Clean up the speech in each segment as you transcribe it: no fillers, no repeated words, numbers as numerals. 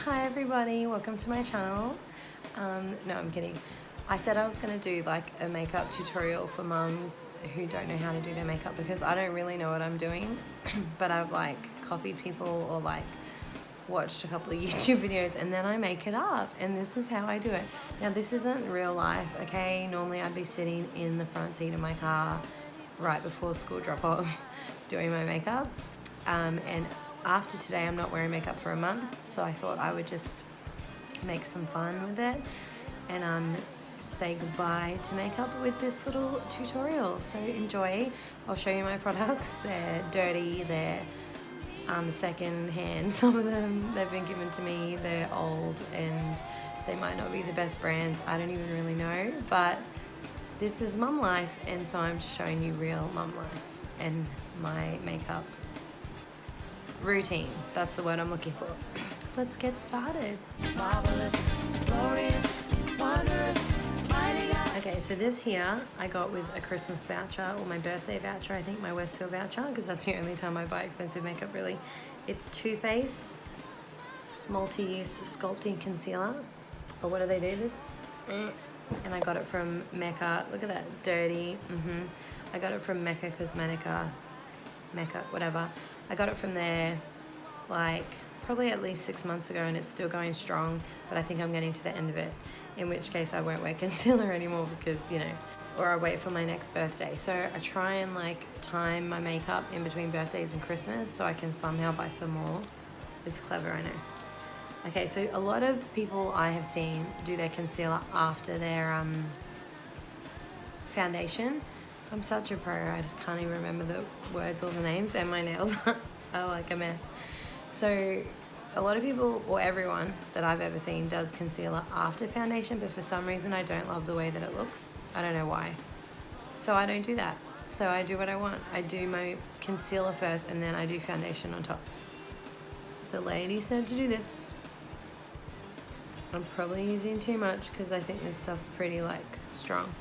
Hi everybody, welcome to my channel. No, I'm kidding. I said I was going to do like a makeup tutorial for mums who don't know how to do their makeup because I don't really know what I'm doing, but I've like copied people or like watched a couple of YouTube videos and then I make it up, and this is how I do it. Now this isn't real life, okay? Normally I'd be sitting in the front seat of my car right before school drop off doing my makeup, and after today I'm not wearing makeup for a month, so I thought I would just make some fun with it and say goodbye to makeup with this little tutorial. So enjoy. I'll show you my products. They're dirty, they're second hand. Some of them, they've been given to me, they're old and they might not be the best brands. I don't even really know, but this is mum life, and so I'm just showing you real mum life and my makeup routine. That's the word I'm looking for. Let's get started. Marvelous, glorious, wondrous, mighty God. Okay, so this here I got with a Christmas voucher or my birthday voucher, I think my Westfield voucher, because that's the only time I buy expensive makeup really. It's Too Faced Multi-Use Sculpting Concealer. Or what do they do this? And I got it from Mecca. Look at that, dirty. I got it from Mecca Cosmetica. Mecca, whatever. I got it from there like probably at least 6 months ago, and it's still going strong, but I think I'm getting to the end of it, in which case I won't wear concealer anymore because, you know, or I wait for my next birthday. So I try and like time my makeup in between birthdays and Christmas so I can somehow buy some more. It's clever, I know. Okay, so a lot of people I have seen do their concealer after their foundation. I'm such a pro, I can't even remember the words or the names, and my nails are like a mess. So a lot of people, or everyone that I've ever seen, does concealer after foundation, but for some reason I don't love the way that it looks. I don't know why. So I don't do that. So I do what I want. I do my concealer first and then I do foundation on top. The lady said to do this. I'm probably using too much because I think this stuff's pretty like strong.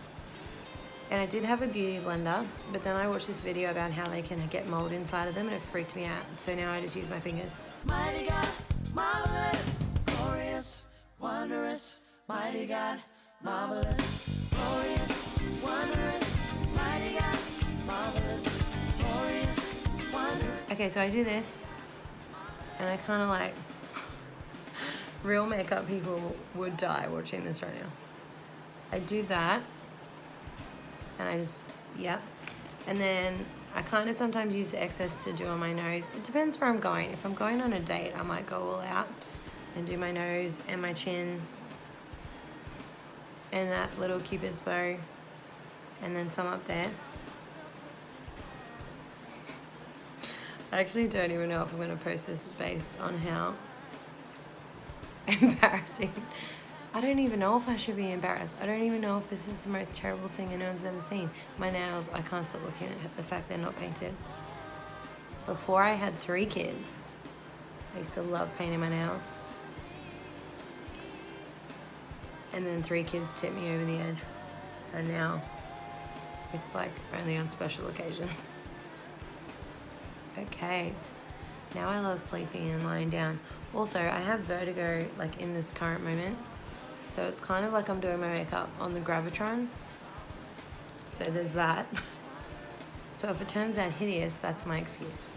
And I did have a beauty blender, but then I watched this video about how they can get mold inside of them and it freaked me out. So now I just use my fingers. Mighty God, marvelous, glorious, wondrous, mighty God, marvelous, glorious, wondrous, mighty God, marvelous, glorious, wondrous. Okay, so I do this, and I kind of like, real makeup people would die watching this right now. I do that. And I just, yep. And then I kind of sometimes use the excess to do on my nose. It depends where I'm going. If I'm going on a date, I might go all out and do my nose and my chin and that little Cupid's bow and then some up there. I actually don't even know if I'm going to post this based on how embarrassing. I don't even know if I should be embarrassed. I don't even know if this is the most terrible thing anyone's ever seen. My nails, I can't stop looking at the fact they're not painted. Before I had 3 kids, I used to love painting my nails. And then 3 kids tipped me over the edge. And now it's like only on special occasions. Okay. Now I love sleeping and lying down. Also, I have vertigo like in this current moment. So it's kind of like I'm doing my makeup on the Gravitron. So there's that. So if it turns out hideous, that's my excuse.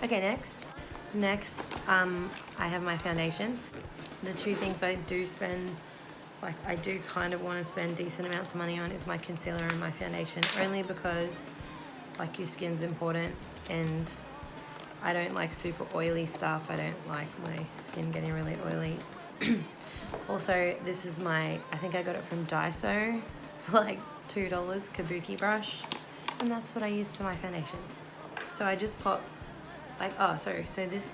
Okay, next. I have my foundation. The 2 things I do spend, like I do kind of want to spend decent amounts of money on, is my concealer and my foundation. Only because like your skin's important and I don't like super oily stuff. I don't like my skin getting really oily. Also, this is my, I think I got it from Daiso for like $2, Kabuki brush. And that's what I use for my foundation. So I just pop, like, oh, sorry. So this,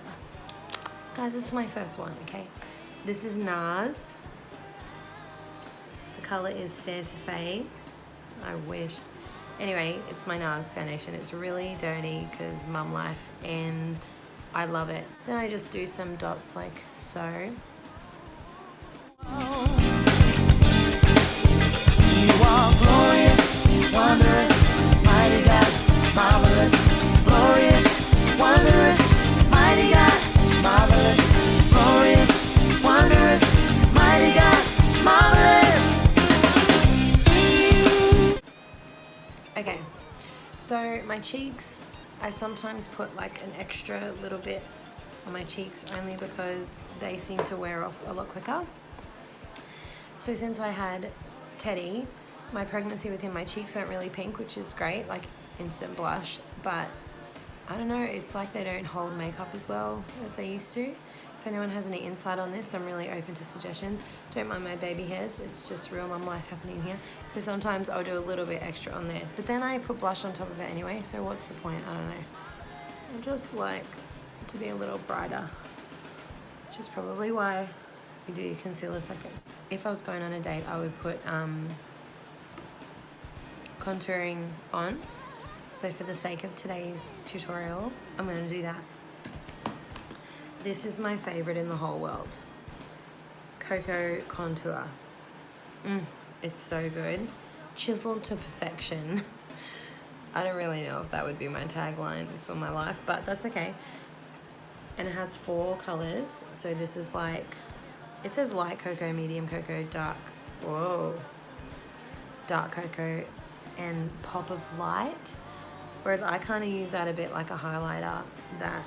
guys, this is my first one, okay? This is NARS. The color is Santa Fe. I wish. Anyway, it's my NARS foundation. It's really dirty because mum life, and I love it. Then I just do some dots like so. You are glorious, wondrous, mighty God, marvelous, glorious, wondrous, mighty God, marvelous, glorious, my cheeks, I sometimes put like an extra little bit on my cheeks only because they seem to wear off a lot quicker. So since I had Teddy, my pregnancy with him, my cheeks went really pink, which is great, like instant blush, but I don't know, it's like they don't hold makeup as well as they used to. If anyone has any insight on this, I'm really open to suggestions. Don't mind my baby hairs, it's just real mum life happening here. So sometimes I'll do a little bit extra on there, but then I put blush on top of it anyway, so what's the point? I don't know. I just like to be a little brighter, which is probably why you do your concealer second. If I was going on a date, I would put contouring on. So for the sake of today's tutorial, I'm going to do that. This is my favorite in the whole world. Cocoa Contour. It's so good. Chiseled to perfection. I don't really know if that would be my tagline for my life, but that's okay. And it has 4 colors. So this is like, it says light cocoa, medium cocoa, dark, dark cocoa, and pop of light. Whereas I kind of use that a bit like a highlighter. That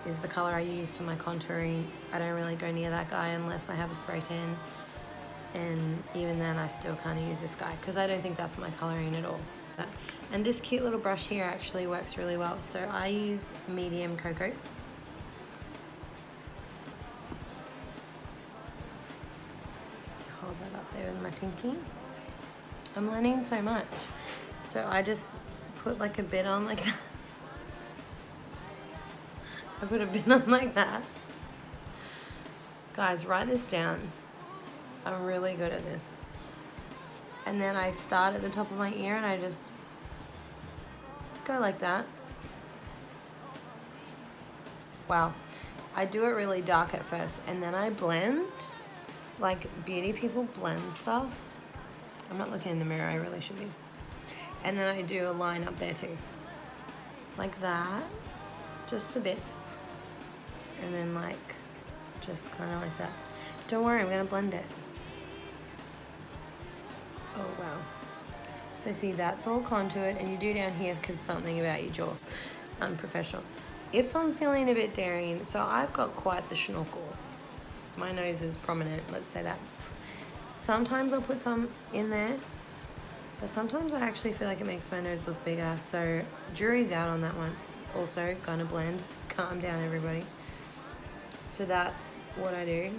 is the color I use for my contouring. I don't really go near that guy unless I have a spray tan. And even then I still kind of use this guy because I don't think that's my coloring at all. And this cute little brush here actually works really well. So I use medium cocoa. Hold that up there with my pinky. I'm learning so much. So I just put like a bit on like that. I put a bit on like that. Guys, write this down. I'm really good at this. And then I start at the top of my ear and I just go like that. Wow. I do it really dark at first and then I blend, like beauty people blend stuff. I'm not looking in the mirror, I really should be. And then I do a line up there too. Like that, just a bit. And then like, just kind of like that. Don't worry, I'm gonna blend it. Oh wow. So see, that's all contoured, and you do down here because something about your jaw. Unprofessional. If I'm feeling a bit daring, so I've got quite the schnorkel. My nose is prominent, let's say that. Sometimes I'll put some in there, but sometimes I actually feel like it makes my nose look bigger, so jury's out on that one. Also, gonna blend. Calm down, everybody. So that's what I do.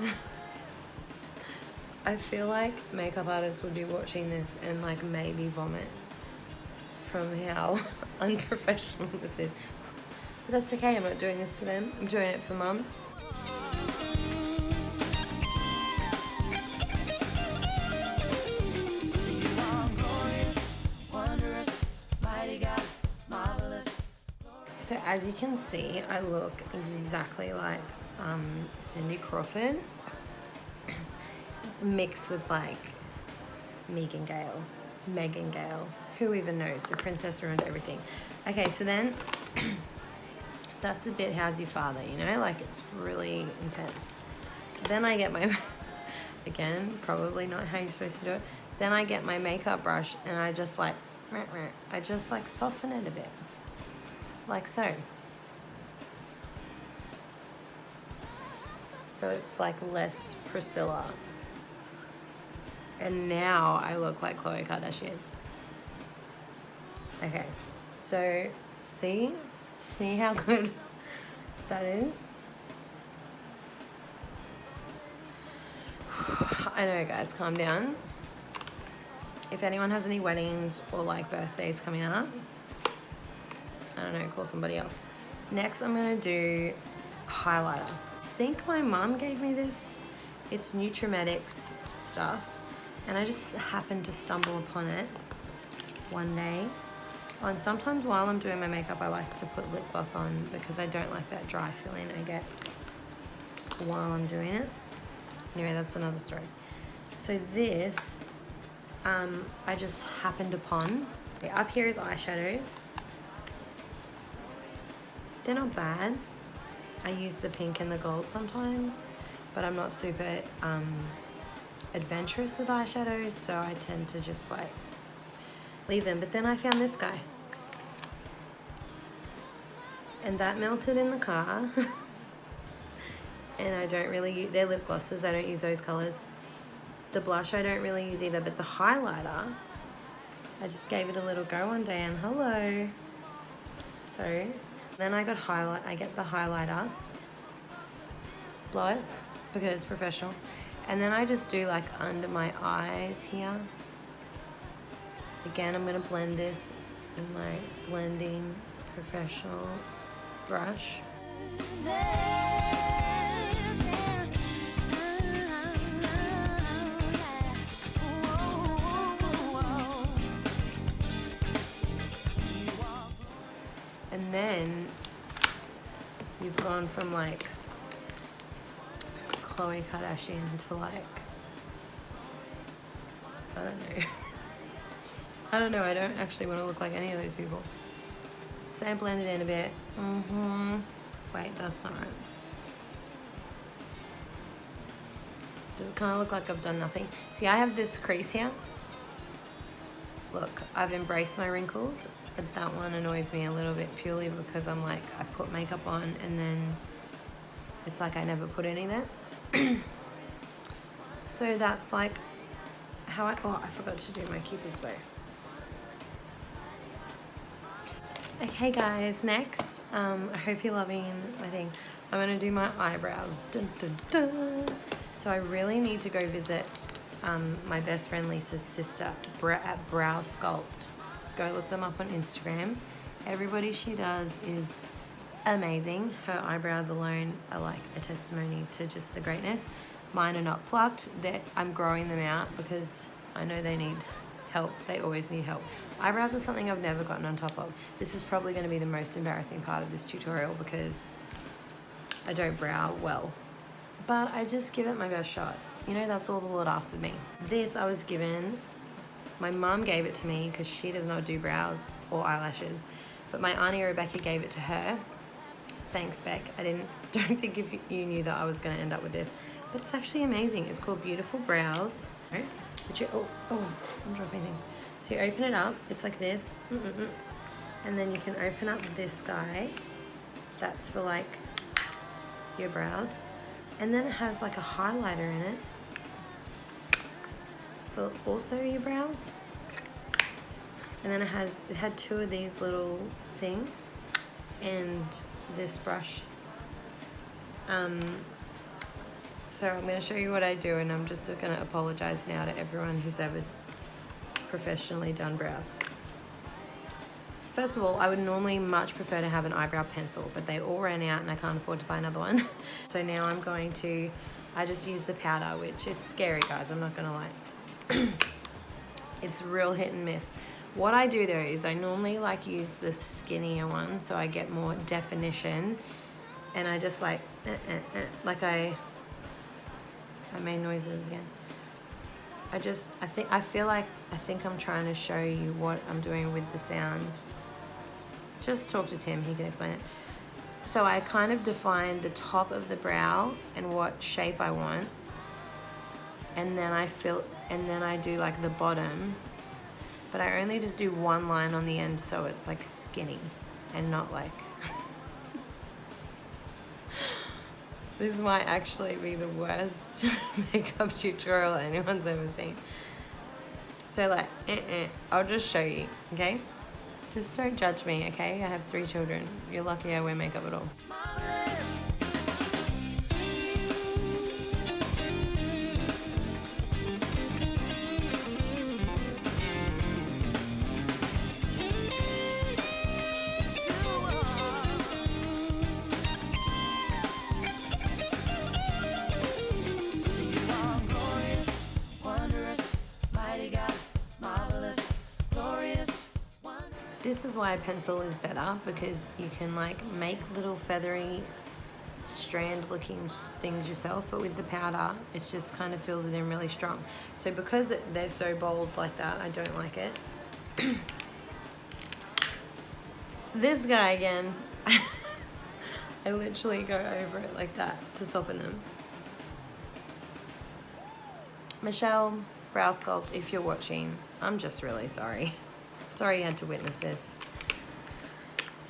I feel like makeup artists would be watching this and like maybe vomit from how unprofessional this is. But that's okay, I'm not doing this for them. I'm doing it for mums. So as you can see, I look exactly like Cindy Crawford mixed with like Megan Gale, who even knows, the princess ruined everything. Okay, so then that's a bit how's your father, you know, like it's really intense. So then I get my, again, probably not how you're supposed to do it. Then I get my makeup brush and I just like soften it a bit, like so. So it's like less Priscilla. And now I look like Khloe Kardashian. Okay, so see how good that is? I know, guys, calm down. If anyone has any weddings or like birthdays coming up, I don't know, call somebody else. Next, I'm gonna do highlighter. I think my mum gave me this. It's Nutrimetics stuff. And I just happened to stumble upon it one day. And sometimes while I'm doing my makeup, I like to put lip gloss on because I don't like that dry feeling I get while I'm doing it. Anyway, that's another story. So this, I just happened upon. Okay, up here is eyeshadows. They're not bad. I use the pink and the gold sometimes, but I'm not super adventurous with eyeshadows, so I tend to just like leave them. But then I found this guy. And that melted in the car. And I don't really use, they're lip glosses, I don't use those colours. The blush I don't really use either, but the highlighter, I just gave it a little go one day and hello. So then I get the highlighter, blow it because it's professional. And then I just do like under my eyes here. Again, I'm gonna blend this with my blending professional brush. And then you've gone from like Khloe Kardashian to like, I don't know. I don't know, I don't actually want to look like any of those people. So I blend it in a bit. Wait, that's not right. Does it kind of look like I've done nothing? See, I have this crease here. Look, I've embraced my wrinkles, but that one annoys me a little bit purely because I'm like, I put makeup on and then it's like I never put any there. So that's like how I forgot to do my Cupid's bow. Okay guys, next, I hope you're loving my thing. I'm gonna do my eyebrows. Dun, dun, dun. So I really need to go visit my best friend Lisa's sister at Brow Sculpt. Go look them up on Instagram. Everybody she does is amazing. Her eyebrows alone are like a testimony to just the greatness. Mine are not plucked. I'm growing them out because I know they need help. They always need help. Eyebrows are something I've never gotten on top of. This is probably going to be the most embarrassing part of this tutorial because I don't brow well. But I just give it my best shot. You know, that's all the Lord asked of me. This I was given, my mum gave it to me because she does not do brows or eyelashes. But my auntie Rebecca gave it to her. Thanks, Beck. Don't think if you knew that I was going to end up with this. But it's actually amazing. It's called Beautiful Brows. I'm dropping things. So you open it up. It's like this. And then you can open up this guy. That's for like your brows. And then it has like a highlighter in it for also your brows. And then it had two of these little things and this brush. So I'm going to show you what I do, and I'm just going to apologize now to everyone who's ever professionally done brows. First of all, I would normally much prefer to have an eyebrow pencil, but they all ran out and I can't afford to buy another one. So now I just use the powder, which it's scary, guys, I'm not going to lie. It's real hit and miss. What I do though is I normally like use the skinnier one so I get more definition, and I just like, I made noises again. I think I'm trying to show you what I'm doing with the sound. Just talk to Tim, he can explain it. So I kind of define the top of the brow and what shape I want. And then I do like the bottom, but I only just do one line on the end so it's like skinny and not like, this might actually be the worst makeup tutorial anyone's ever seen. So like, I'll just show you, okay? Just don't judge me, okay? I have 3 children. You're lucky I wear makeup at all. This is why a pencil is better, because you can like make little feathery strand looking things yourself, but with the powder it just kind of fills it in really strong. So because they're so bold like that, I don't like it. This guy again, I literally go over it like that to soften them. Michelle, Brow Sculpt, if you're watching, I'm just really sorry. Sorry you had to witness this.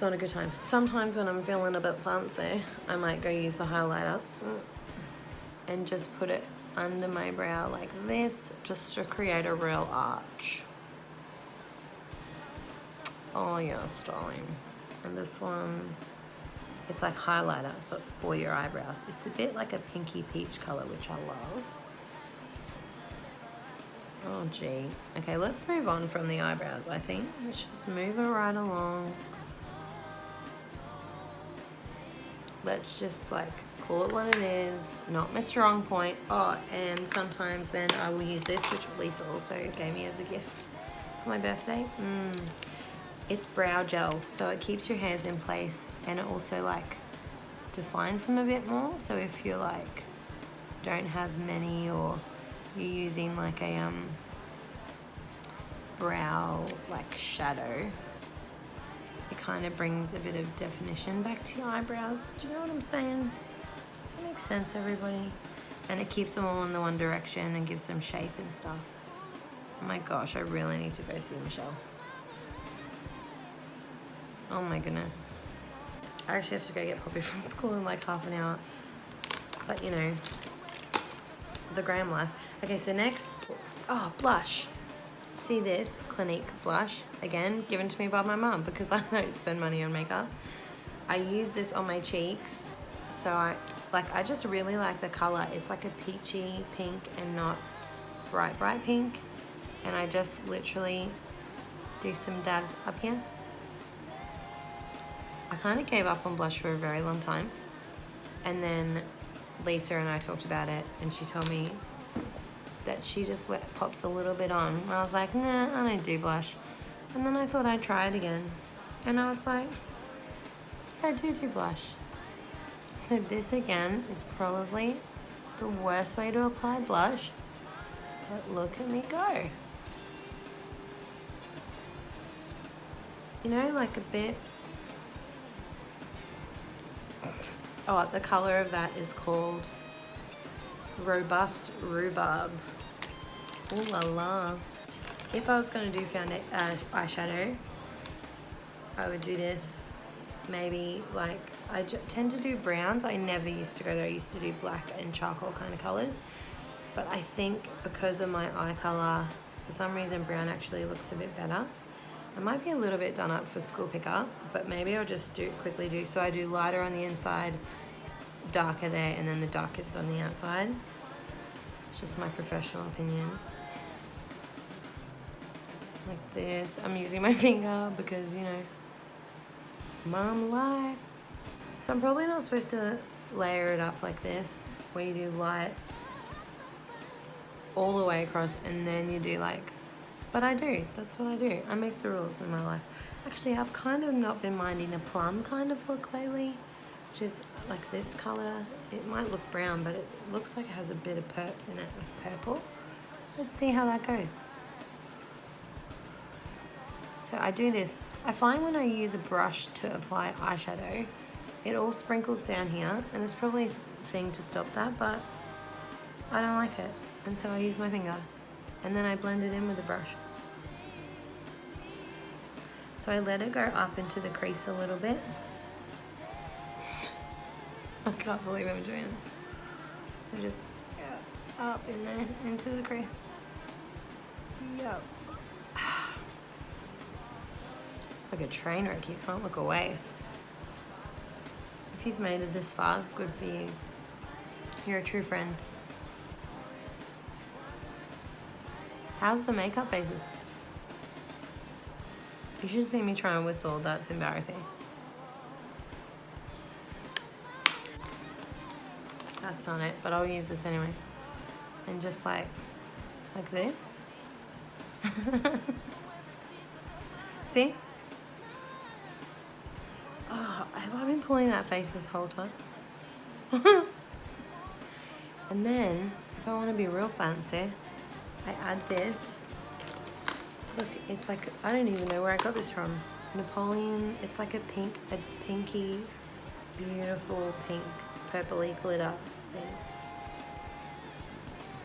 It's not a good time. Sometimes when I'm feeling a bit fancy, I might go use the highlighter and just put it under my brow like this, just to create a real arch. Oh yes, darling. And this one, it's like highlighter, but for your eyebrows. It's a bit like a pinky peach color, which I love. Oh gee. Okay, let's move on from the eyebrows, I think. Let's just move it right along. Let's just like call it what it is, not my strong point. Oh, and sometimes then I will use this, which Lisa also gave me as a gift for my birthday. It's brow gel, so it keeps your hairs in place, and it also like defines them a bit more. So if you're like don't have many, or you're using like a brow like shadow, it kind of brings a bit of definition back to your eyebrows. Do you know what I'm saying? Does that make sense, everybody? And it keeps them all in the one direction and gives them shape and stuff. Oh my gosh, I really need to go see Michelle. Oh my goodness. I actually have to go get Poppy from school in like half an hour. But you know, the gram life. Okay, so next, oh, blush. See this Clinique blush, again, given to me by my mum because I don't spend money on makeup. I use this on my cheeks, so I just really like the color. It's like a peachy pink and not bright pink. And I just literally do some dabs up here. I kind of gave up on blush for a very long time, and then Lisa and I talked about it, and she told me that she just pops a little bit on. And I was like, nah, I don't do blush. And then I thought I'd try it again, and I was like, yeah, I do blush. So this again is probably the worst way to apply blush, but look at me go. You know, like a bit. Oh, the color of that is called Robust Rhubarb. Ooh la la. If I was going to do eyeshadow, I would do this. Maybe like, I tend to do browns. I never used to go there. I used to do black and charcoal kind of colors. But I think because of my eye color, for some reason brown actually looks a bit better. I might be a little bit done up for school pickup, but maybe I'll just quickly do. So I do lighter on the inside, darker there, and then the darkest on the outside. It's just my professional opinion. Like this. I'm using my finger because, you know, mom life. So I'm probably not supposed to layer it up like this, where you do light all the way across and then you do like, but I do. That's what I do. I make the rules in my life. Actually, I've kind of not been minding a plum kind of look lately, which is like this color. It might look brown, but it looks like it has a bit of perps in it, like purple. Let's see how that goes. So I do this. I find when I use a brush to apply eyeshadow, it all sprinkles down here, and there's probably a thing to stop that, but I don't like it. And so I use my finger, and then I blend it in with the brush. So I let it go up into the crease a little bit. I can't believe I'm doing it. So just up in there, into the crease. Yup. It's like a train wreck, you can't look away. If you've made it this far, good for you. You're a true friend. How's the makeup faces? You should see me try and whistle, that's embarrassing. That's not it, but I'll use this anyway. And just like this. See? Oh, have I been pulling that face this whole time? And then, if I want to be real fancy, I add this. Look, it's like, I don't even know where I got this from. Napoleon, it's like a pinky, beautiful pink, purpley glitter thing.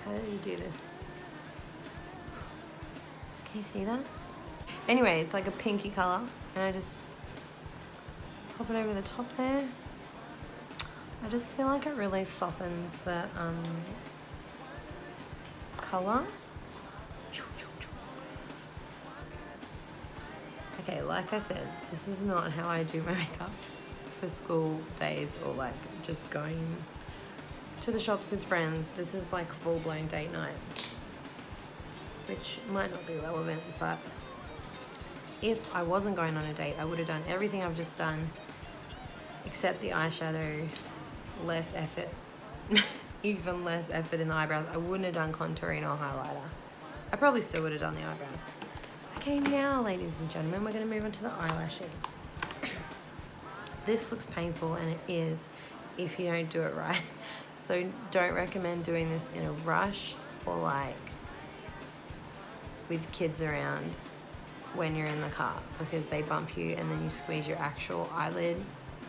How do you do this? Can you see that? Anyway, it's like a pinky color, and I just pop it over the top there. I just feel like it really softens the colour. Okay, like I said, this is not how I do my makeup for school days or like just going to the shops with friends. This is like full-blown date night, which might not be relevant, but if I wasn't going on a date, I would have done everything I've just done except the eyeshadow, less effort, even less effort in the eyebrows. I wouldn't have done contouring or highlighter. I probably still would have done the eyebrows. Okay, now, ladies and gentlemen, we're going to move on to the eyelashes. This looks painful, and it is if you don't do it right. So don't recommend doing this in a rush or like with kids around when you're in the car, because they bump you and then you squeeze your actual eyelid.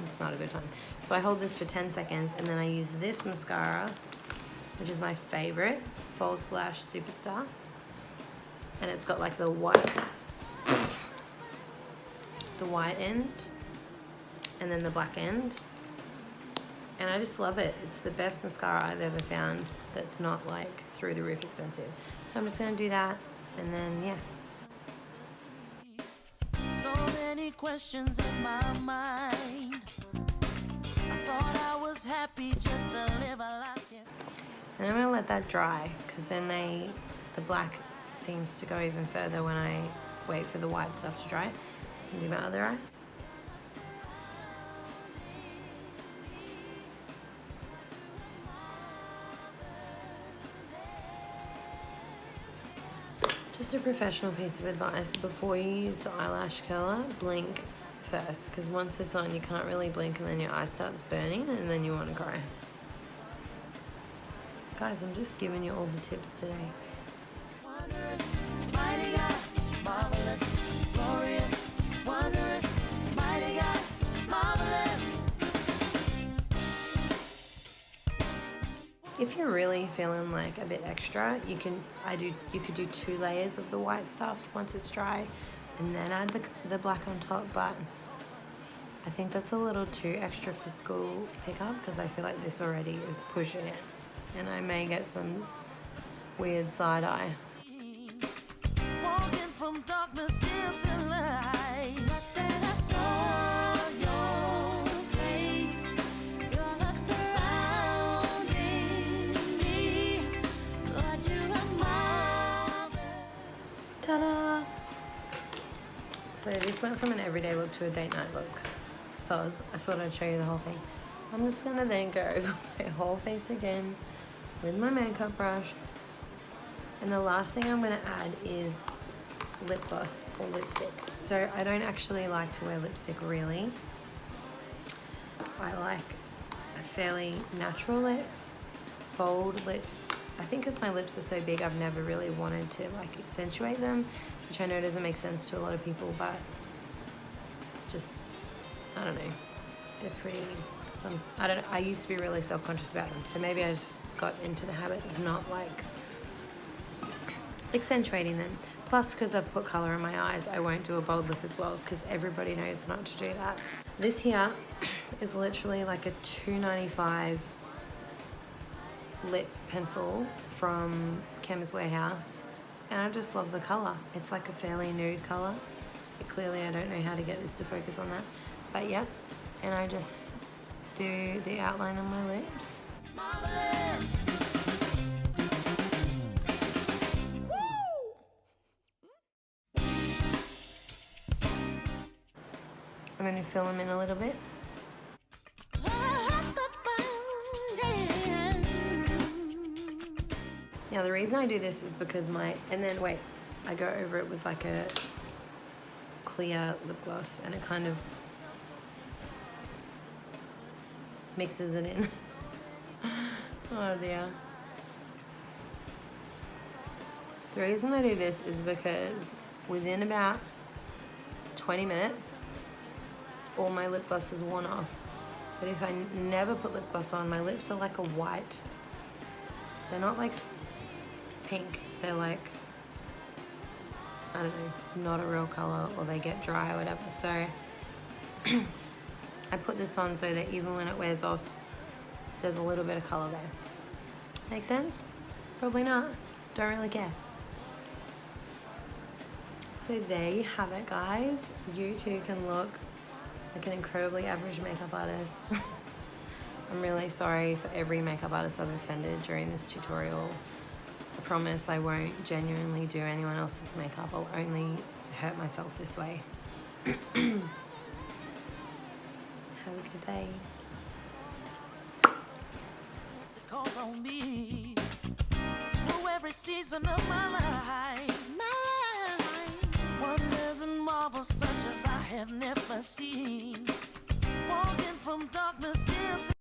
It's not a good time. So I hold this for 10 seconds and then I use this mascara, which is my favorite, False Lash Superstar. And it's got like the white end and then the black end. And I just love it. It's the best mascara I've ever found that's not like through the roof expensive. So I'm just gonna do that and then, yeah. So many questions in my mind. I thought I was happy just to live a life. And I'm gonna let that dry, because then the black seems to go even further when I wait for the white stuff to dry. And do my other eye. Just a professional piece of advice: before you use the eyelash curler, blink first, because once it's on you can't really blink and then your eye starts burning and then you want to cry. Guys, I'm just giving you all the tips today. Wondrous, mighty God, marvelous, glorious, wondrous, mighty God, marvelous. If you're really feeling like a bit extra, you could do 2 layers of the white stuff once it's dry and then add the black on top, but I think that's a little too extra for school pickup, because I feel like this already is pushing it and I may get some weird side eye. Walking from darkness into light. Then I saw your face. Your love surrounding me. Lord, you are marvelous. Ta-da! So this went from an everyday look to a date night look. So I thought I'd show you the whole thing. I'm just gonna then go over my whole face again with my makeup brush. And the last thing I'm gonna add is lip gloss or lipstick. So I don't actually like to wear lipstick really. I like a fairly natural lip, bold lips. I think because my lips are so big, I've never really wanted to like accentuate them, which I know doesn't make sense to a lot of people, but just, I don't know, they're pretty, I used to be really self-conscious about them, so maybe I just got into the habit of not like accentuating them. Plus, because I've put colour in my eyes, I won't do a bold lip as well, because everybody knows not to do that. This here is literally like a $2.95 lip pencil from Chemist Warehouse, and I just love the colour. It's like a fairly nude colour. Clearly I don't know how to get this to focus on that, but yeah, and I just do the outline on my lips. Marvelous. I'm going to fill them in a little bit. Now the reason I do this is because I go over it with like a clear lip gloss, and it kind of mixes it in. Oh dear. The reason I do this is because within about 20 minutes, all my lip gloss is worn off. But if I never put lip gloss on, my lips are like a white. They're not like pink. They're like, I don't know, not a real color, or they get dry or whatever. So I put this on so that even when it wears off, there's a little bit of colour there. Make sense? Probably not. Don't really care. So there you have it, guys. You too can look like an incredibly average makeup artist. I'm really sorry for every makeup artist I've offended during this tutorial. I promise I won't genuinely do anyone else's makeup. I'll only hurt myself this way. Have a good day. To call on me through every season of my life. Wonders and marvels such as I have never seen. Walking from darkness into